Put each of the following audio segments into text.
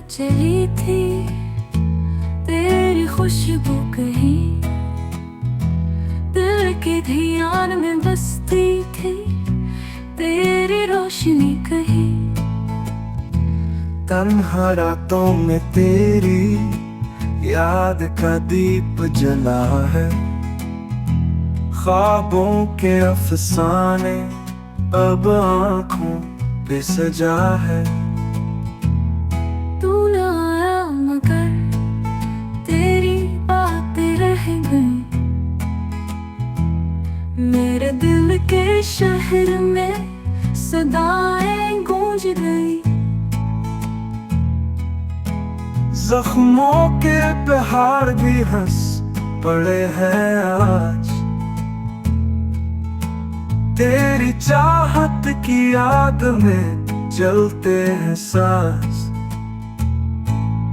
चली थी, तेरी खुशबू कहीं दिल के ध्यान में बसती थी, तेरी रोशनी कहीं। तन्हा रातों में तेरी याद का दीप जला है, ख्वाबों के अफसाने अब आँखों पे सजा है। तू न आया मगर तेरी बातें रह गई, मेरे दिल के शहर में सदाएं गूंज गई। जख्मों के पहाड़ भी हंस पड़े हैं आज, तेरी चाहत की याद में जलते हैं सांस।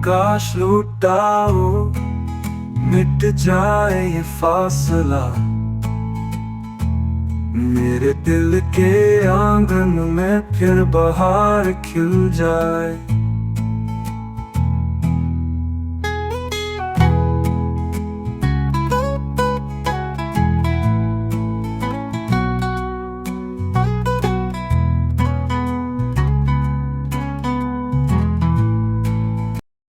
काश लूटा हो मिट जाए ये फासला, मेरे दिल के आंगन में फिर बहार खिल जाए।